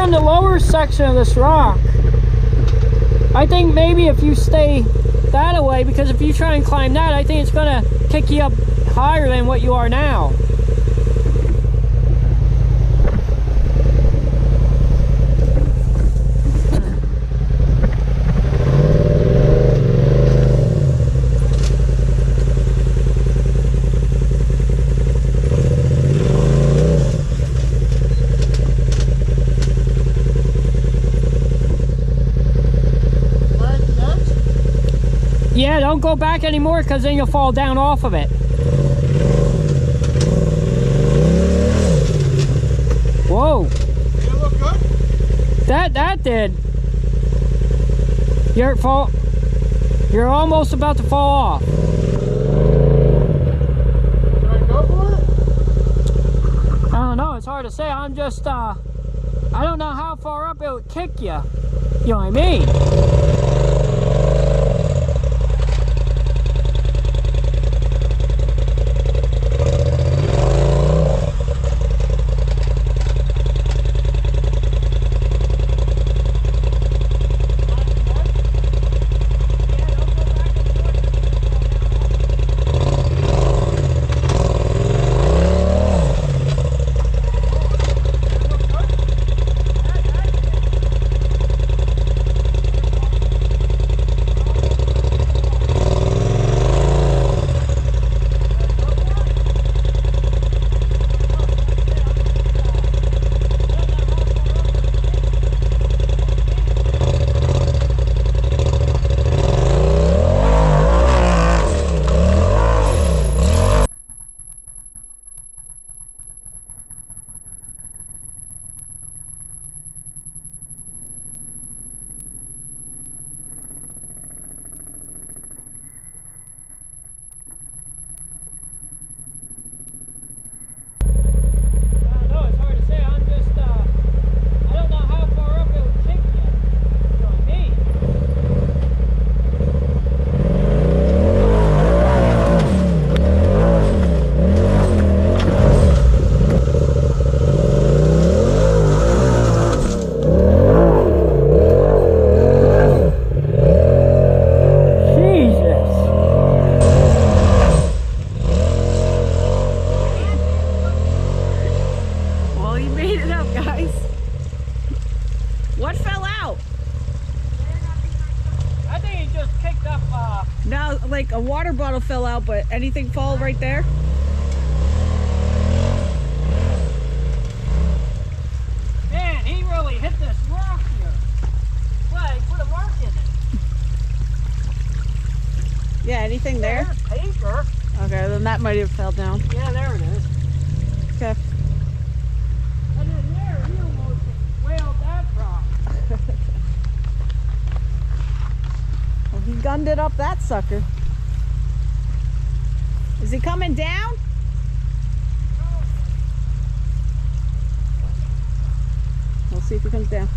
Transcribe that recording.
on the lower section of this rock. I think maybe if you stay that away, because if you try and climb that, I think it's gonna kick you up higher than what you are now. Yeah, don't go back anymore because then you'll fall down off of it. Whoa. Did it look good? That did. You're almost about to fall off. Should I go for it? I don't know, it's hard to say. I'm just I don't know how far up it would kick you. You know what I mean? What fell out? I think he just kicked up. No, like a water bottle fell out, but anything fall right there? Man, he really hit this rock here. Well, he put a mark in it. Yeah, anything there? There's paper. Okay, then that might have fell down. Yeah, there it is. Okay. And then there, he almost whaled that rock. Well, he gunned it up that sucker. Is he coming down? We'll see if he comes down.